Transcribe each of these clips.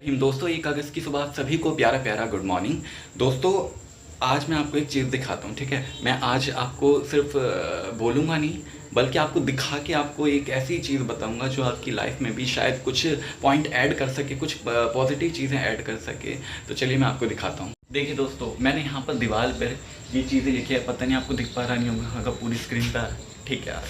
दोस्तों 1 अगस्त की सुबह सभी को प्यारा प्यारा गुड मॉर्निंग। दोस्तों आज मैं आपको एक चीज़ दिखाता हूँ, ठीक है। मैं आज आपको सिर्फ बोलूँगा नहीं, बल्कि आपको दिखा के आपको एक ऐसी चीज़ बताऊँगा जो आपकी लाइफ में भी शायद कुछ पॉइंट ऐड कर सके, कुछ पॉजिटिव चीज़ें ऐड कर सके। तो चलिए मैं आपको दिखाता हूँ। देखिए दोस्तों, मैंने यहाँ पर दीवार पर ये चीज़ें लिखी है, पता नहीं आपको दिख पा रहा नहीं होगा अगर पूरी स्क्रीन पर, ठीक है।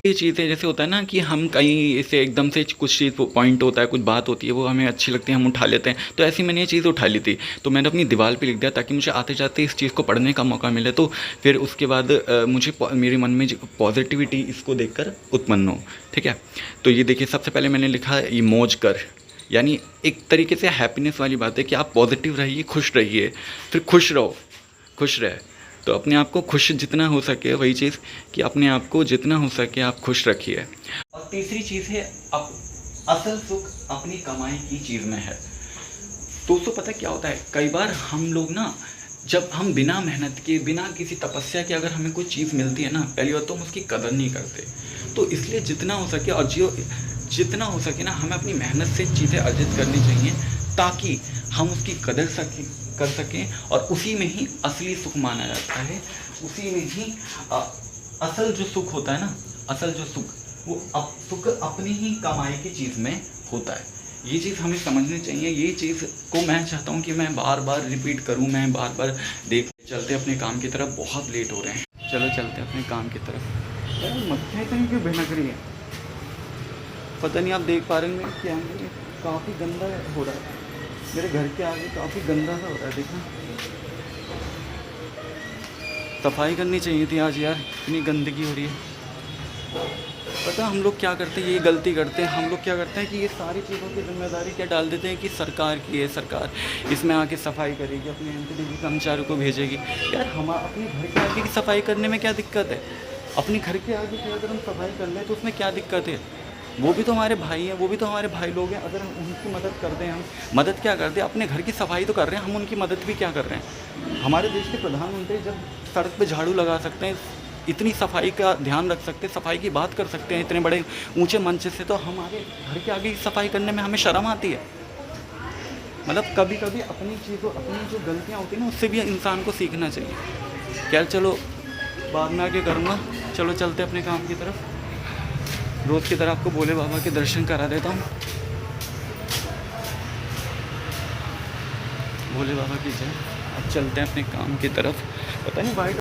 ये चीज़ें जैसे होता है ना कि हम कहीं इसे एकदम से कुछ चीज़ पॉइंट होता है, कुछ बात होती है, वो हमें अच्छी लगती है, हम उठा लेते हैं। तो ऐसी मैंने ये चीज़ उठा ली थी, तो मैंने अपनी दीवार पे लिख दिया ताकि मुझे आते जाते इस चीज़ को पढ़ने का मौका मिले। तो फिर उसके बाद मुझे मेरे मन में पॉजिटिविटी इसको देखकर उत्पन्न हो, ठीक है। तो ये देखिए, सबसे पहले मैंने लिखा ये मौज कर, यानी एक तरीके से हैप्पीनेस वाली बात है कि आप पॉजिटिव रहिए, खुश रहिए, फिर खुश रहो, खुश रहे। तो अपने आप को खुश जितना हो सके, वही चीज़ कि अपने आप को जितना हो सके आप खुश रखिए। और तीसरी चीज़ है, असल सुख अपनी कमाई की चीज़ में है। दोस्तों पता क्या होता है, कई बार हम लोग ना, जब हम बिना मेहनत के, बिना किसी तपस्या के अगर हमें कोई चीज़ मिलती है ना, पहली बात तो हम उसकी कदर नहीं करते। तो इसलिए जितना हो सके और जितना हो सके ना, हमें अपनी मेहनत से चीज़ें अर्जित करनी चाहिए ताकि हम उसकी कदर कर सकें। और उसी में ही असली सुख माना जाता है, उसी में ही असल जो सुख होता है ना, असल जो सुख, वो सुख अपनी ही कमाई की चीज़ में होता है। ये चीज़ हमें समझनी चाहिए। ये चीज़ को मैं चाहता हूँ कि मैं बार बार रिपीट करूँ, मैं बार बार देख। चलते अपने काम की तरफ, बहुत लेट हो रहे हैं, चलो चलते अपने काम की तरफ। यार मक्खियाँ कहीं क्यों भिनक रही है, पता नहीं आप देख पा रहे हैं क्या, काफ़ी गंदा हो रहा है मेरे घर के आगे, काफ़ी गंदा सा हो रहा है। देखना, सफाई करनी चाहिए थी आज यार, इतनी गंदगी हो रही है। पता हम लोग क्या करते हैं, ये गलती करते हैं। हम लोग क्या करते हैं कि ये सारी चीज़ों की जिम्मेदारी क्या डाल देते हैं कि सरकार की है, सरकार इसमें आके सफाई करेगी, अपने एमपीडीबी कर्मचारियों को भेजेगी। यार हम अपने घर के आगे की सफाई करने में क्या दिक्कत है? अपने घर के आगे की अगर हम सफाई कर लें तो उसमें क्या दिक्कत है? वो भी तो हमारे भाई हैं, वो भी तो हमारे भाई लोग हैं। अगर हम उनकी मदद करते हैं, हम मदद क्या करते हैं, अपने घर की सफाई तो कर रहे हैं, हम उनकी मदद भी क्या कर रहे हैं। हमारे देश के प्रधानमंत्री जब सड़क पे झाड़ू लगा सकते हैं, इतनी सफाई का ध्यान रख सकते हैं, सफाई की बात कर सकते हैं इतने बड़े ऊंचे मंच से, तो हमारे घर के आगे की सफाई करने में हमें शर्म आती है। मतलब कभी कभी अपनी चीज़ों, अपनी जो गलतियाँ होती हैं ना, उससे भी इंसान को सीखना चाहिए। क्या, चलो बाद में आके करूँगा, चलो चलते अपने काम की तरफ। रोज़ की तरह आपको भोले बाबा के दर्शन करा देता हूँ। भोले बाबा की जय। अब चलते हैं अपने काम की तरफ। पता नहीं वाइट